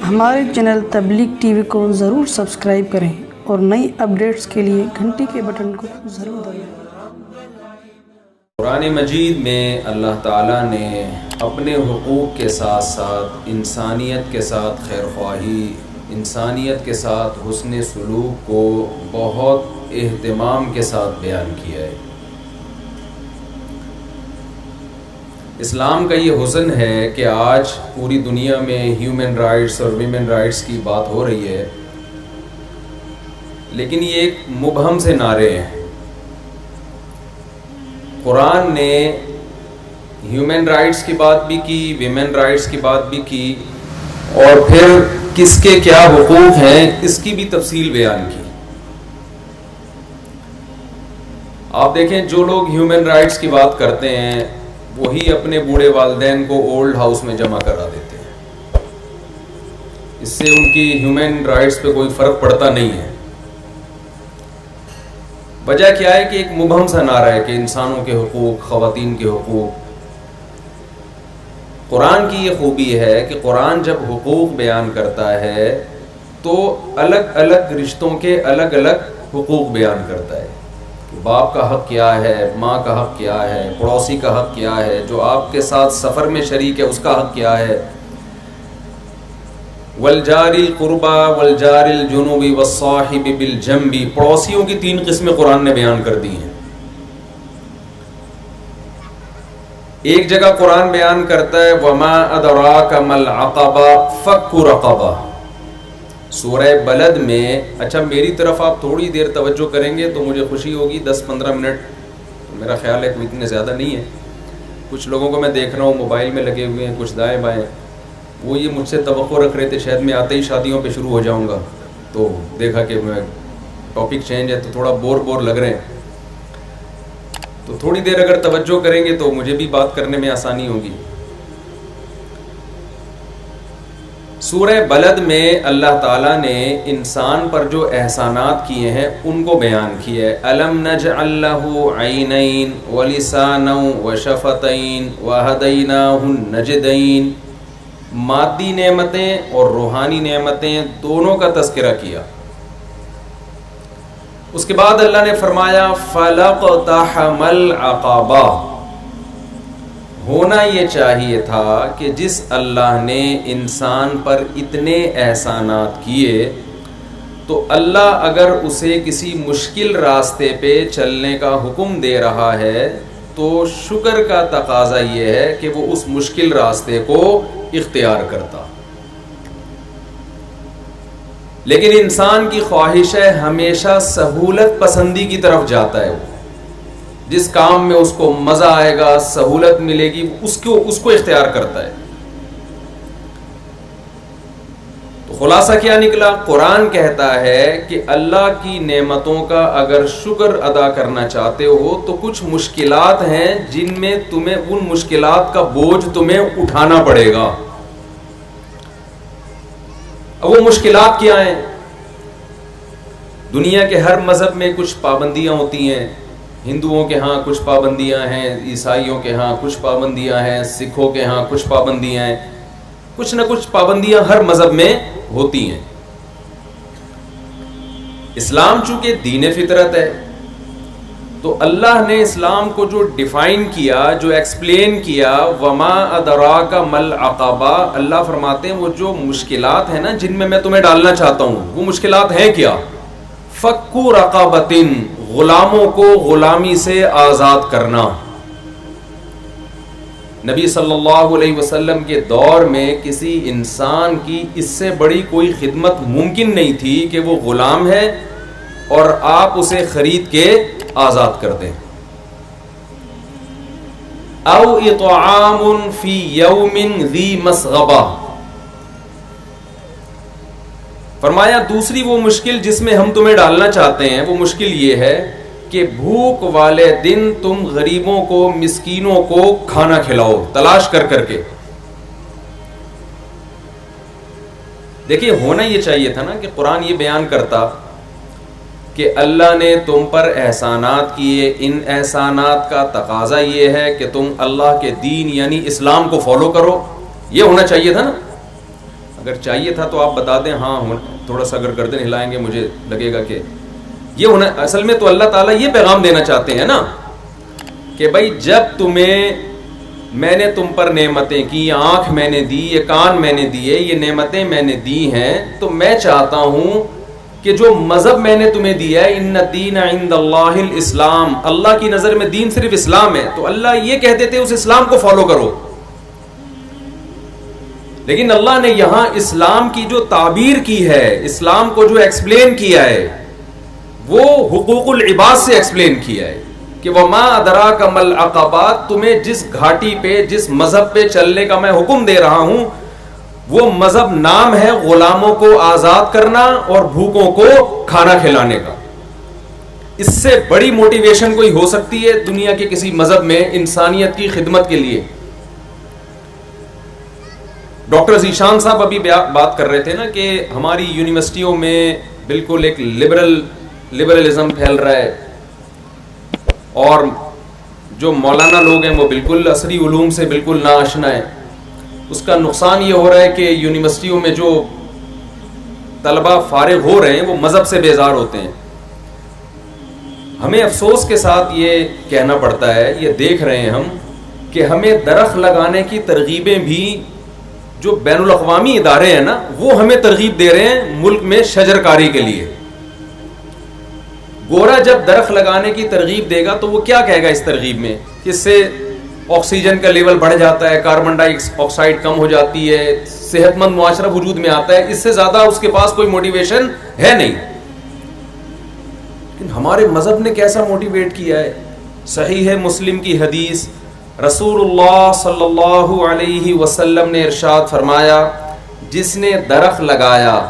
ہمارے چینل تبلیغ T V کو ضرور سبسکرائب کریں اور نئی اپڈیٹس کے لیے گھنٹی کے بٹن کو ضرور دبائیں۔ قرآن مجید میں اللہ تعالیٰ نے اپنے حقوق کے ساتھ ساتھ انسانیت کے ساتھ خیر خواہی، انسانیت کے ساتھ حسن سلوک کو بہت اہتمام کے ساتھ بیان کیا ہے۔ اسلام کا یہ حسن ہے کہ آج پوری دنیا میں ہیومن رائٹس اور ویمن رائٹس کی بات ہو رہی ہے، لیکن یہ ایک مبہم سے نعرے ہیں۔ قرآن نے ہیومن رائٹس کی بات بھی کی، ویمن رائٹس کی بات بھی کی، اور پھر کس کے کیا حقوق ہیں اس کی بھی تفصیل بیان کی۔ آپ دیکھیں، جو لوگ ہیومن رائٹس کی بات کرتے ہیں وہی اپنے بوڑھے والدین کو اولڈ ہاؤس میں جمع کرا دیتے ہیں، اس سے ان کی ہیومن رائٹس پہ کوئی فرق پڑتا نہیں ہے۔ وجہ کیا ہے کہ ایک مبہم سا نعرہ ہے کہ انسانوں کے حقوق، خواتین کے حقوق۔ قرآن کی یہ خوبی ہے کہ قرآن جب حقوق بیان کرتا ہے تو الگ الگ رشتوں کے الگ الگ حقوق بیان کرتا ہے۔ باپ کا حق کیا ہے، ماں کا حق کیا ہے، پڑوسی کا حق کیا ہے، جو آپ کے ساتھ سفر میں شریک ہے اس کا حق کیا ہے۔ والجار القربى والجار الجنوب والصاحب بالجنب، پڑوسیوں کی 3 قسمیں قرآن نے بیان کر دی ہیں۔ ایک جگہ قرآن بیان کرتا ہے وما ادراک ما العقبہ فک رقبہ، سورہ بلد میں۔ اچھا، میری طرف آپ تھوڑی دیر توجہ کریں گے تو مجھے خوشی ہوگی، 10-15 منٹ، میرا خیال ہے کوئی اتنے زیادہ نہیں ہے۔ کچھ لوگوں کو میں دیکھ رہا ہوں موبائل میں لگے ہوئے ہیں، کچھ دائیں بائیں، وہ یہ مجھ سے توقع رکھ رہے تھے شاید میں آتے ہی شادیوں پہ شروع ہو جاؤں گا، تو دیکھا کہ میں ٹاپک چینج ہے تو تھوڑا بور لگ رہے ہیں، تو تھوڑی دیر اگر توجہ کریں گے تو مجھے بھی بات کرنے میں آسانی ہوگی۔ سورہ بلد میں اللہ تعالیٰ نے انسان پر جو احسانات کیے ہیں ان کو بیان کیا ہے۔ الم نجعل لہ عینین ولسانا وشفتین وہدیناہ النجدین، مادی نعمتیں اور روحانی نعمتیں دونوں کا تذکرہ کیا۔ اس کے بعد اللہ نے فرمایا فلاقتحم العقبہ، ہونا یہ چاہیے تھا کہ جس اللہ نے انسان پر اتنے احسانات کیے تو اللہ اگر اسے کسی مشکل راستے پہ چلنے کا حکم دے رہا ہے تو شکر کا تقاضا یہ ہے کہ وہ اس مشکل راستے کو اختیار کرتا۔ لیکن انسان کی خواہش ہے ہمیشہ سہولت پسندی کی طرف جاتا ہے، وہ جس کام میں اس کو مزہ آئے گا، سہولت ملے گی، اس کو اختیار کرتا ہے۔ تو خلاصہ کیا نکلا؟ قرآن کہتا ہے کہ اللہ کی نعمتوں کا اگر شکر ادا کرنا چاہتے ہو تو کچھ مشکلات ہیں جن میں تمہیں ان مشکلات کا بوجھ تمہیں اٹھانا پڑے گا۔ اب وہ مشکلات کیا ہیں؟ دنیا کے ہر مذہب میں کچھ پابندیاں ہوتی ہیں، ہندوؤں کے ہاں کچھ پابندیاں ہیں، عیسائیوں کے ہاں کچھ پابندیاں ہیں، سکھوں کے ہاں کچھ پابندیاں ہیں، کچھ نہ کچھ پابندیاں ہر مذہب میں ہوتی ہیں۔ اسلام چونکہ دین فطرت ہے تو اللہ نے اسلام کو جو ڈیفائن کیا، جو ایکسپلین کیا، وما ادراک ما العقبہ، اللہ فرماتے ہیں وہ جو مشکلات ہیں نا جن میں تمہیں ڈالنا چاہتا ہوں، وہ مشکلات ہیں کیا؟ فک رقبۃ، غلاموں کو غلامی سے آزاد کرنا۔ نبی صلی اللہ علیہ وسلم کے دور میں کسی انسان کی اس سے بڑی کوئی خدمت ممکن نہیں تھی کہ وہ غلام ہے اور آپ اسے خرید کے آزاد کر دیں۔ او اطعام فی یوم ذی مسغبہ، فرمایا دوسری وہ مشکل جس میں ہم تمہیں ڈالنا چاہتے ہیں وہ مشکل یہ ہے کہ بھوک والے دن تم غریبوں کو، مسکینوں کو کھانا کھلاؤ تلاش کر کے۔ دیکھیے، ہونا یہ چاہیے تھا نا کہ قرآن یہ بیان کرتا کہ اللہ نے تم پر احسانات کیے، ان احسانات کا تقاضا یہ ہے کہ تم اللہ کے دین یعنی اسلام کو فالو کرو، یہ ہونا چاہیے تھا نا. اگر چاہیے تھا تو آپ بتا دیں, ہاں تھوڑا سا اگر گردن ہلائیں گے مجھے لگے گا کہ یہ ہونا. اصل میں تو اللہ تعالیٰ یہ پیغام دینا چاہتے ہیں نا کہ بھائی جب میں نے تم پر نعمتیں کی, یہ آنکھ میں نے دی, یہ کان میں نے دیے, یہ نعمتیں میں نے دی ہیں, تو میں چاہتا ہوں کہ جو مذہب میں نے تمہیں دیا ہے, ان الدین عند اللہ الاسلام, اللہ کی نظر میں دین صرف اسلام ہے, تو اللہ یہ کہتے تھے اس اسلام کو فالو کرو. لیکن اللہ نے یہاں اسلام کی جو تعبیر کی ہے, اسلام کو جو ایکسپلین کیا ہے, وہ حقوق العباد سے ایکسپلین کیا ہے کہ وما ادراک ما العقبات, تمہیں جس گھاٹی پہ, جس مذہب پہ چلنے کا میں حکم دے رہا ہوں, وہ مذہب نام ہے غلاموں کو آزاد کرنا اور بھوکوں کو کھانا کھلانے کا. اس سے بڑی موٹیویشن کوئی ہو سکتی ہے دنیا کے کسی مذہب میں انسانیت کی خدمت کے لیے؟ ڈاکٹر ذیشان صاحب ابھی بات کر رہے تھے نا کہ ہماری یونیورسٹیوں میں بالکل ایک لبرلزم پھیل رہا ہے, اور جو مولانا لوگ ہیں وہ بالکل عصری علوم سے بالکل ناآشنا ہیں. اس کا نقصان یہ ہو رہا ہے کہ یونیورسٹیوں میں جو طلبہ فارغ ہو رہے ہیں وہ مذہب سے بیزار ہوتے ہیں. ہمیں افسوس کے ساتھ یہ کہنا پڑتا ہے, یہ دیکھ رہے ہیں ہم کہ ہمیں درخت لگانے کی ترغیبیں بھی جو بین الاقوامی ادارے ہیں نا, وہ ہمیں ترغیب دے رہے ہیں ملک میں شجر کاری کے لیے. گورا جب درخت لگانے کی ترغیب دے گا تو وہ کیا کہے گا اس ترغیب میں کہ اس سے آکسیجن کا لیول بڑھ جاتا ہے, کاربن ڈائی آکسائڈ کم ہو جاتی ہے, صحت مند معاشرہ وجود میں آتا ہے. اس سے زیادہ اس کے پاس کوئی موٹیویشن ہے نہیں. لیکن ہمارے مذہب نے کیسا موٹیویٹ کیا ہے. صحیح ہے مسلم کی حدیث, رسول اللہ صلی اللہ علیہ وسلم نے ارشاد فرمایا, جس نے درخت لگایا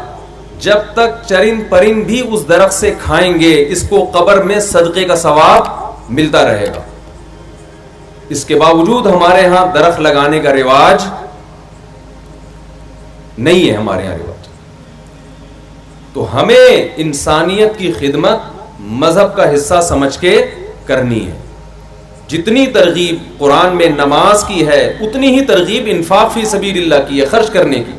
جب تک چرند پرند بھی اس درخت سے کھائیں گے, اس کو قبر میں صدقے کا ثواب ملتا رہے گا. اس کے باوجود ہمارے ہاں درخت لگانے کا رواج نہیں ہے. ہمارے یہاں رواج. تو ہمیں انسانیت کی خدمت مذہب کا حصہ سمجھ کے کرنی ہے. جتنی ترغیب قرآن میں نماز کی ہے, اتنی ہی ترغیب انفاق فی سبیل اللہ کی ہے, خرچ کرنے کی.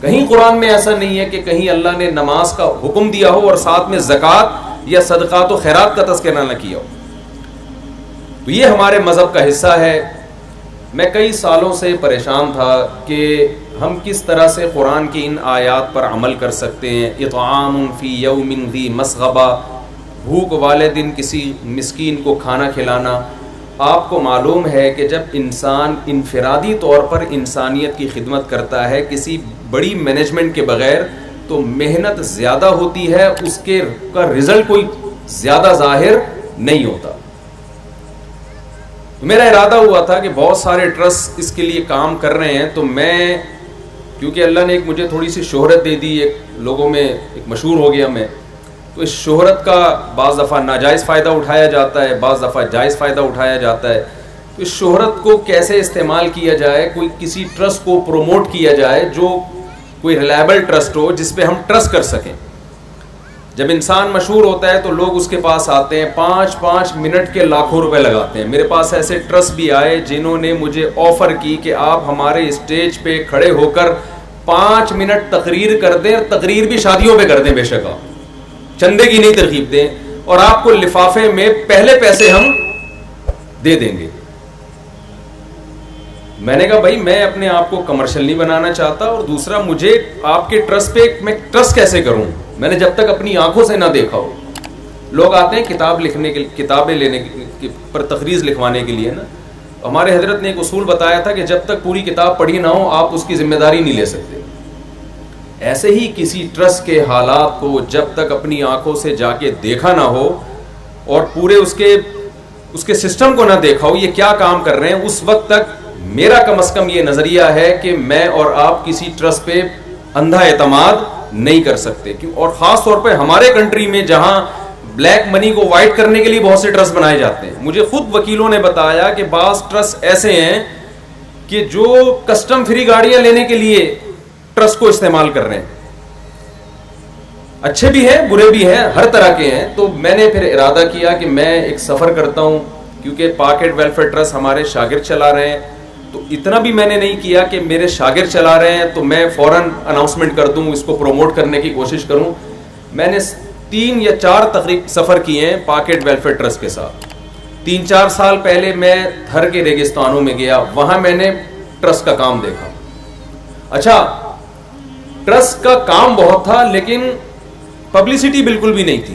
کہیں قرآن میں ایسا نہیں ہے کہ کہیں اللہ نے نماز کا حکم دیا ہو اور ساتھ میں زکوٰۃ یا صدقات و خیرات کا تذکرہ نہ کیا ہو. تو یہ ہمارے مذہب کا حصہ ہے. میں کئی سالوں سے پریشان تھا کہ ہم کس طرح سے قرآن کی ان آیات پر عمل کر سکتے ہیں. اطعام فی یوم ذی مسغبہ, بھوک والے دن کسی مسکین کو کھانا کھلانا. آپ کو معلوم ہے کہ جب انسان انفرادی طور پر انسانیت کی خدمت کرتا ہے کسی بڑی مینجمنٹ کے بغیر, تو محنت زیادہ ہوتی ہے, اس کے کا رزلٹ کوئی زیادہ ظاہر نہیں ہوتا. میرا ارادہ ہوا تھا کہ بہت سارے ٹرسٹ اس کے لیے کام کر رہے ہیں, تو میں کیونکہ اللہ نے ایک مجھے تھوڑی سی شہرت دے دی, ایک لوگوں میں ایک مشہور ہو گیا میں, تو اس شہرت کا بعض دفعہ ناجائز فائدہ اٹھایا جاتا ہے, بعض دفعہ جائز فائدہ اٹھایا جاتا ہے. تو اس شہرت کو کیسے استعمال کیا جائے, کوئی کسی ٹرسٹ کو پروموٹ کیا جائے جو کوئی ریلائبل ٹرسٹ ہو, جس پہ ہم ٹرسٹ کر سکیں. جب انسان مشہور ہوتا ہے تو لوگ اس کے پاس آتے ہیں, 5 منٹ کے لاکھوں روپے لگاتے ہیں. میرے پاس ایسے ٹرسٹ بھی آئے جنہوں نے مجھے آفر کی کہ آپ ہمارے اسٹیج پہ کھڑے ہو کر 5 منٹ تقریر کر دیں, اور تقریر بھی شادیوں پہ کر دیں, بے شک آپ چندے کی نہیں ترغیب دیں, اور آپ کو لفافے میں پہلے پیسے ہم دے دیں گے. میں نے کہا بھائی میں اپنے آپ کو کمرشل نہیں بنانا چاہتا, اور دوسرا مجھے آپ کے ٹرسٹ پہ میں ٹرسٹ کیسے کروں, میں نے جب تک اپنی آنکھوں سے نہ دیکھا ہو. لوگ آتے ہیں کتاب لکھنے کے, کتابیں لینے پر تخریج لکھوانے کے لیے نا. ہمارے حضرت نے ایک اصول بتایا تھا کہ جب تک پوری کتاب پڑھی نہ ہو آپ اس کی ذمہ داری نہیں لے سکتے. ایسے ہی کسی ٹرسٹ کے حالات کو جب تک اپنی آنکھوں سے جا کے دیکھا نہ ہو اور پورے اس کے سسٹم کو نہ دیکھا ہو, یہ کیا کام کر رہے ہیں, اس وقت تک میرا کم از کم یہ نظریہ ہے کہ میں اور آپ کسی ٹرسٹ پہ اندھا اعتماد نہیں کر سکتے. اور خاص طور پہ ہمارے کنٹری میں جہاں بلیک منی کو وائٹ کرنے کے لیے بہت سے ٹرسٹ بنائے جاتے ہیں. مجھے خود وکیلوں نے بتایا کہ بعض ٹرسٹ ایسے ہیں کہ جو کسٹم فری گاڑیاں لینے کے لیے ٹرسٹ کو استعمال کر رہے ہیں. اچھے بھی ہیں, برے بھی ہیں, ہر طرح کے ہیں. تو میں نے پھر ارادہ کیا کہ میں ایک سفر کرتا ہوں, کیونکہ پاکٹ ویلفیئر ٹرسٹ ہمارے شاگرد چلا رہے ہیں, تو اتنا بھی میں نے نہیں کیا کہ میرے شاگرد چلا رہے ہیں تو میں فوراً اناؤنسمنٹ کر دوں, اس کو پروموٹ کرنے کی کوشش کروں. میں نے 3 یا 4 تقریب سفر کیے ہیں پاکٹ ویلفیئر ٹرسٹ کے ساتھ. 3-4 سال پہلے میں تھر کے ریگستانوں میں گیا, وہاں میں نے ٹرسٹ کا کام دیکھا. اچھا, ٹرسٹ کا کام بہت تھا لیکن پبلسٹی بالکل بھی نہیں تھی,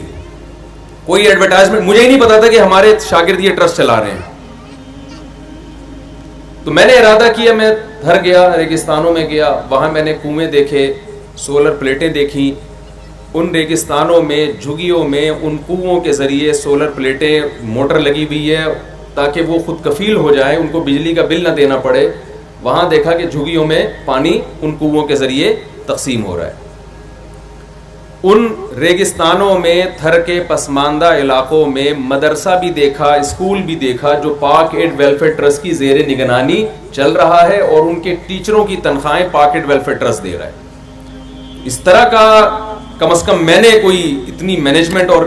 کوئی ایڈورٹائزمنٹ, مجھے ہی نہیں پتا تھا کہ ہمارے شاگرد یہ ٹرسٹ چلا رہے ہیں. تو میں نے ارادہ کیا, میں تھر گیا, ریگستانوں میں گیا, وہاں میں نے کنویں دیکھے, سولر پلیٹیں دیکھی. ان ریگستانوں میں, جھگیوں میں, ان کنووں کے ذریعے سولر پلیٹیں, موٹر لگی ہوئی ہے تاکہ وہ خود کفیل ہو جائے, ان کو بجلی کا بل نہ دینا پڑے. وہاں دیکھا کہ جھگیوں میں پانی ان کنووں کے ذریعے تقسیم ہو رہا ہے. ان ریگستانوں میں, تھر کے پسماندہ علاقوں میں مدرسہ بھی دیکھا, اسکول بھی دیکھا جو پاک ایڈ ویلفیئر ٹرسٹ کی زیر نگرانی چل رہا ہے اور ان کے ٹیچروں کی تنخواہیں پاک ایڈ ویلفیئر ٹرسٹ دے رہا ہے. اس طرح کا کم از کم میں نے کوئی اتنی مینجمنٹ اور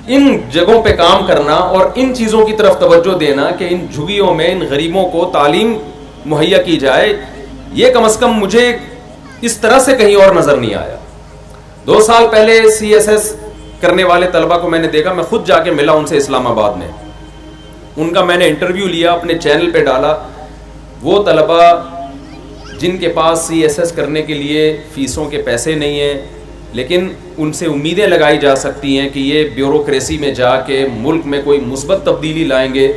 ان جگہوں پہ کام کرنا اور ان چیزوں کی طرف توجہ دینا کہ ان جھگیوں میں ان غریبوں کو تعلیم مہیا کی جائے, یہ کم از کم مجھے اس طرح سے کہیں اور نظر نہیں آیا. 2 سال پہلے CSS کرنے والے طلبہ کو میں نے دیکھا, میں خود جا کے ملا ان سے اسلام آباد میں, ان کا میں نے انٹرویو لیا, اپنے چینل پہ ڈالا. وہ طلبہ جن کے پاس CSS کرنے کے لیے فیسوں کے پیسے نہیں ہیں لیکن ان سے امیدیں لگائی جا سکتی ہیں کہ یہ بیوروکریسی میں جا کے ملک میں کوئی مثبت تبدیلی لائیں گے,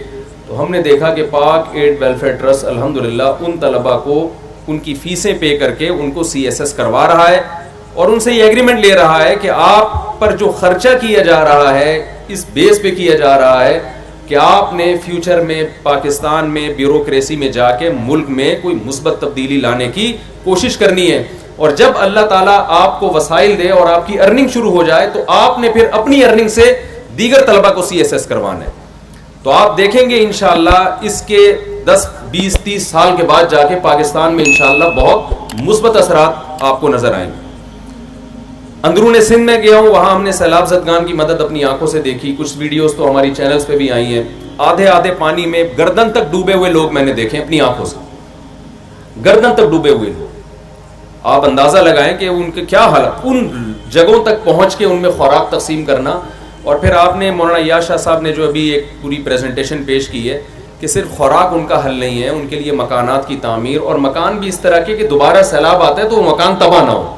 تو ہم نے دیکھا کہ پاک ایڈ ویلفیئر ٹرسٹ الحمدللہ ان طلبہ کو ان کی فیسیں پے کر کے ان کو CSS کروا رہا ہے اور ان سے یہ ایگریمنٹ لے رہا ہے کہ آپ پر جو خرچہ کیا جا رہا ہے اس بیس پہ کیا جا رہا ہے کہ آپ نے فیوچر میں پاکستان میں بیوروکریسی میں جا کے ملک میں کوئی مثبت تبدیلی لانے کی کوشش کرنی ہے. اور جب اللہ تعالیٰ آپ کو وسائل دے اور آپ کی ارننگ شروع ہو جائے تو آپ نے پھر اپنی ارننگ سے دیگر طلبہ کو CSS کروانا ہے. تو آپ دیکھیں گے انشاءاللہ اس کے 10, 20, 30 سال کے بعد جا کے پاکستان میں انشاءاللہ بہت مثبت اثرات آپ کو نظر آئیں گے. اندرون سندھ میں گیا ہوں, وہاں ہم نے سیلاب زدگان کی مدد اپنی آنکھوں سے دیکھی. کچھ ویڈیوز تو ہماری چینلز پہ بھی آئی ہیں. آدھے پانی میں گردن تک ڈوبے ہوئے لوگ میں نے دیکھے اپنی آنکھوں سے, گردن تک ڈوبے ہوئے لوگ. آپ اندازہ لگائیں کہ ان کے کیا حالت, ان جگہوں تک پہنچ کے ان میں خوراک تقسیم کرنا. اور پھر آپ نے مولانا ایاز شاہ صاحب نے جو ابھی ایک پوری پریزنٹیشن پیش کی ہے کہ صرف خوراک ان کا حل نہیں ہے, ان کے لیے مکانات کی تعمیر, اور مکان بھی اس طرح کے کہ دوبارہ سیلاب آتا ہے تو وہ مکان تباہ نہ ہو.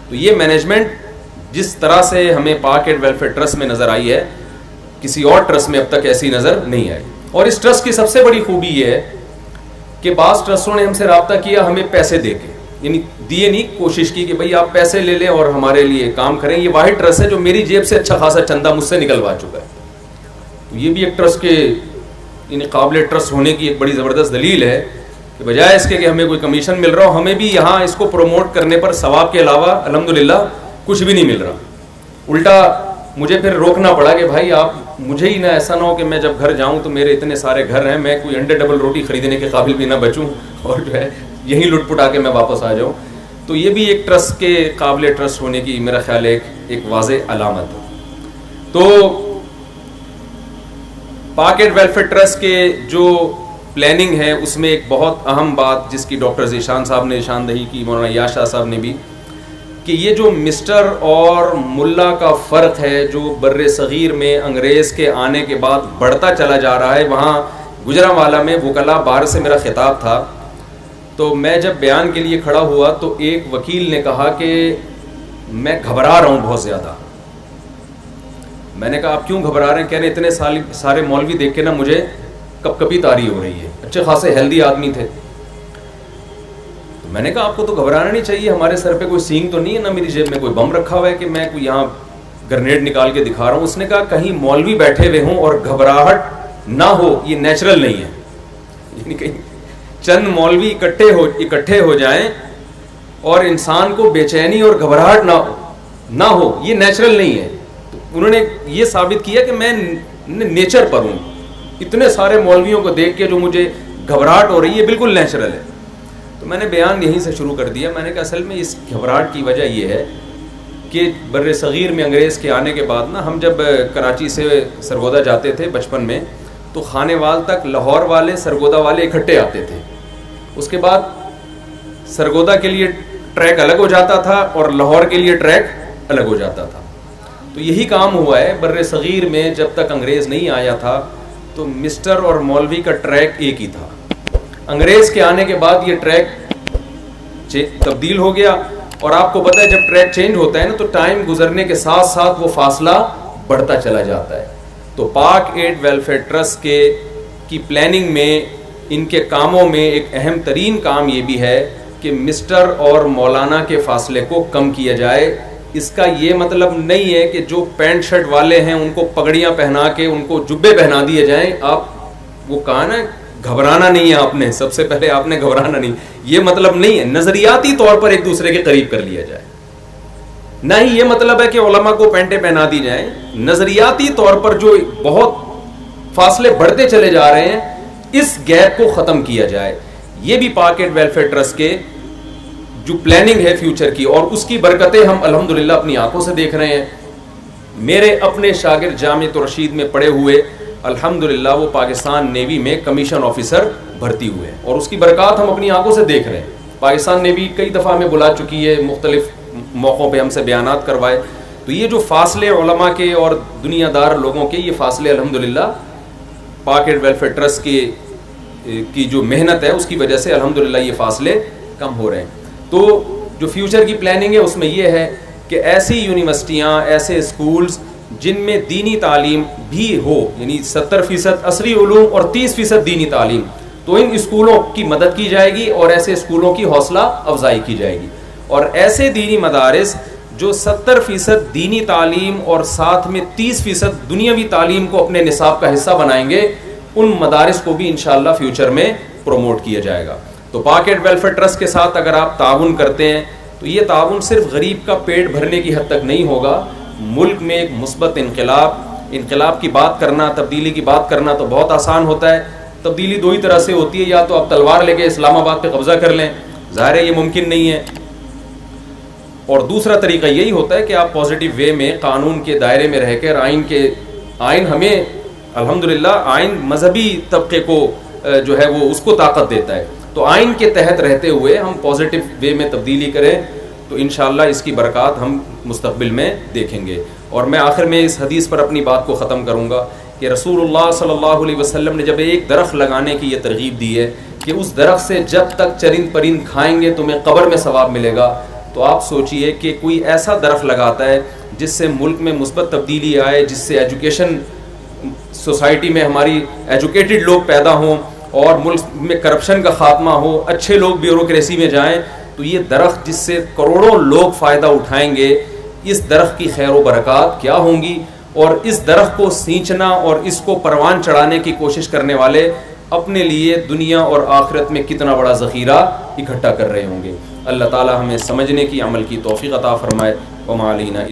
تو یہ مینجمنٹ جس طرح سے ہمیں پاک ایڈ ویلفیئر ٹرسٹ میں نظر آئی ہے کسی اور ٹرسٹ میں اب تک ایسی نظر نہیں آئی. اور اس ٹرسٹ کی سب سے بڑی خوبی یہ ہے کہ بعض ٹرسٹوں نے ہم سے رابطہ کیا ہمیں پیسے دے کے, یعنی دیے نہیں, کوشش کی کہ بھئی آپ پیسے لے لیں اور ہمارے لیے کام کریں. یہ واحد ٹرسٹ ہے جو میری جیب سے اچھا خاصا چندہ مجھ سے نکلوا چکا ہے. تو یہ بھی ایک ٹرسٹ کے یعنی قابل ٹرسٹ ہونے کی ایک بڑی زبردست دلیل ہے کہ بجائے اس کے کہ ہمیں کوئی کمیشن مل رہا ہو, ہمیں بھی یہاں اس کو پروموٹ کرنے پر ثواب کے علاوہ الحمدللہ کچھ بھی نہیں مل رہا. الٹا مجھے پھر روکنا پڑا کہ بھائی آپ مجھے ہی نہ ایسا نہ ہو کہ میں جب گھر جاؤں تو میرے اتنے سارے گھر ہیں, میں کوئی انڈے ڈبل روٹی خریدنے کے قابل بھی نہ بچوں اور جو ہے یہی لٹ پٹا کے میں واپس آ جاؤں. تو یہ بھی ایک ٹرسٹ کے قابل ٹرسٹ ہونے کی میرا خیال ایک واضح علامت ہے. تو پاک ایڈ ویلفیئر ٹرسٹ کے جو پلاننگ ہے اس میں ایک بہت اہم بات جس کی ڈاکٹر ذیشان صاحب نے نشاندہی کی, مولانا ایاز شاہ صاحب نے بھی, کہ یہ جو مسٹر اور ملا کا فرق ہے جو بر صغیر میں انگریز کے آنے کے بعد بڑھتا چلا جا رہا ہے. وہاں گجرانوالہ میں وکلا بار سے میرا خطاب تھا, تو میں جب بیان کے لیے کھڑا ہوا تو ایک وکیل نے کہا کہ میں گھبرا رہا ہوں بہت زیادہ. میں نے کہا آپ کیوں گھبرا رہے ہیں؟ کہہ رہے اتنے سارے مولوی دیکھ کے نا مجھے کپ کپی طاری ہو رہی ہے. اچھے خاصے ہیلدی آدمی تھے. میں نے کہا آپ کو تو گھبرانا نہیں چاہیے, ہمارے سر پہ کوئی سینگ تو نہیں ہے, نہ میری جیب میں کوئی بم رکھا ہوا ہے کہ میں کوئی یہاں گرنیڈ نکال کے دکھا رہا ہوں. اس نے کہا کہیں مولوی بیٹھے ہوئے ہوں اور گھبراہٹ نہ ہو, یہ نیچرل نہیں ہے. یعنی کہیں چند مولوی اکٹھے ہو جائیں اور انسان کو بے چینی اور گھبراہٹ نہ ہو, یہ نیچرل نہیں ہے. تو انہوں نے یہ ثابت کیا کہ میں نیچر پر ہوں. اتنے سارے مولویوں کو دیکھ کے جو مجھے گھبراہٹ ہو رہی ہے بالکل نیچرل ہے. تو میں نے بیان یہیں سے شروع کر دیا. میں نے کہا اصل میں اس گھبراہٹ کی وجہ یہ ہے کہ بر صغیر میں انگریز کے آنے کے بعد نا ہم جب کراچی سے سرگودا جاتے تھے بچپن میں تو خانے وال تک لاہور والے سرگودا والے اکٹھے آتے تھے. اس کے بعد سرگودا کے لیے ٹریک الگ ہو جاتا تھا اور لاہور کے لیے ٹریک الگ ہو جاتا تھا. تو یہی کام ہوا ہے بر صغیر میں. جب تک انگریز نہیں آیا تھا تو مسٹر اور مولوی کا ٹریک ایک ہی تھا. انگریز کے آنے کے بعد یہ ٹریک تبدیل ہو گیا, اور آپ کو پتہ ہے جب ٹریک چینج ہوتا ہے نا تو ٹائم گزرنے کے ساتھ ساتھ وہ فاصلہ بڑھتا چلا جاتا ہے. تو پاک ایڈ ویلفیئر ٹرسٹ کی پلاننگ میں, ان کے کاموں میں ایک اہم ترین کام یہ بھی ہے کہ مسٹر اور مولانا کے فاصلے کو کم کیا جائے. اس کا یہ مطلب نہیں ہے کہ جو پینٹ شرٹ والے ہیں ان کو پگڑیاں پہنا کے ان کو جبے پہنا دیے جائیں. آپ وہ کہا نا گھبرانا نہیں ہے, آپ نے سب سے پہلے آپ نے گھبرانا نہیں, یہ مطلب نہیں ہے. نظریاتی طور پر ایک دوسرے کے قریب کر لیا جائے, نہ ہی یہ مطلب ہے کہ علماء کو پینٹیں پہنا دی جائیں. نظریاتی طور پر جو بہت فاصلے بڑھتے چلے جا رہے ہیں اس گیپ کو ختم کیا جائے. یہ بھی پاک ایڈ ویلفیئر ٹرسٹ کے جو پلاننگ ہے فیوچر کی, اور اس کی برکتیں ہم الحمدللہ اپنی آنکھوں سے دیکھ رہے ہیں. میرے اپنے شاگرد جامعۃ الرشید میں پڑھے ہوئے الحمدللہ وہ پاکستان نیوی میں کمیشن آفیسر بھرتی ہوئے ہیں, اور اس کی برکات ہم اپنی آنکھوں سے دیکھ رہے ہیں. پاکستان نیوی کئی دفعہ ہمیں بلا چکی ہے, مختلف موقعوں پہ ہم سے بیانات کروائے. تو یہ جو فاصلے علماء کے اور دنیا دار لوگوں کے, یہ فاصلے الحمدللہ پاک ایڈ ویلفیئر ٹرسٹ کی جو محنت ہے اس کی وجہ سے الحمدللہ یہ فاصلے کم ہو رہے ہیں. تو جو فیوچر کی پلاننگ ہے اس میں یہ ہے کہ ایسی یونیورسٹیاں, ایسے اسکولز جن میں دینی تعلیم بھی ہو, یعنی 70% عصری علوم اور 30% دینی تعلیم, تو ان اسکولوں کی مدد کی جائے گی اور ایسے اسکولوں کی حوصلہ افزائی کی جائے گی. اور ایسے دینی مدارس جو 70% دینی تعلیم اور ساتھ میں 30% دنیاوی تعلیم کو اپنے نصاب کا حصہ بنائیں گے, ان مدارس کو بھی انشاءاللہ فیوچر میں پروموٹ کیا جائے گا. تو پاک ایڈ ویلفیئر ٹرسٹ کے ساتھ اگر آپ تعاون کرتے ہیں تو یہ تعاون صرف غریب کا پیٹ بھرنے کی حد تک نہیں ہوگا. ملک میں ایک مثبت انقلاب کی بات کرنا, تبدیلی کی بات کرنا تو بہت آسان ہوتا ہے. تبدیلی دو ہی طرح سے ہوتی ہے, یا تو آپ تلوار لے کے اسلام آباد پہ قبضہ کر لیں, ظاہر ہے یہ ممکن نہیں ہے, اور دوسرا طریقہ یہی ہوتا ہے کہ آپ پازیٹیو وے میں قانون کے دائرے میں رہ کر آئین ہمیں الحمدللہ آئین مذہبی طبقے کو جو ہے وہ اس کو طاقت دیتا ہے. تو آئین کے تحت رہتے ہوئے ہم پازیٹیو وے میں تبدیلی کریں تو انشاءاللہ اس کی برکات ہم مستقبل میں دیکھیں گے. اور میں آخر میں اس حدیث پر اپنی بات کو ختم کروں گا کہ رسول اللہ صلی اللہ علیہ وسلم نے جب ایک درخت لگانے کی یہ ترغیب دی ہے کہ اس درخت سے جب تک چرند پرند کھائیں گے تمہیں قبر میں ثواب ملے گا, تو آپ سوچئے کہ کوئی ایسا درخت لگاتا ہے جس سے ملک میں مثبت تبدیلی آئے, جس سے ایجوکیشن سوسائٹی میں ہماری ایجوکیٹڈ لوگ پیدا ہوں اور ملک میں کرپشن کا خاتمہ ہو, اچھے لوگ بیوروکریسی میں جائیں. تو یہ درخت جس سے کروڑوں لوگ فائدہ اٹھائیں گے, اس درخت کی خیر و برکات کیا ہوں گی, اور اس درخت کو سینچنا اور اس کو پروان چڑھانے کی کوشش کرنے والے اپنے لیے دنیا اور آخرت میں کتنا بڑا ذخیرہ اکٹھا کر رہے ہوں گے. اللہ تعالی ہمیں سمجھنے کی, عمل کی توفیق عطا فرمائے. وما علینا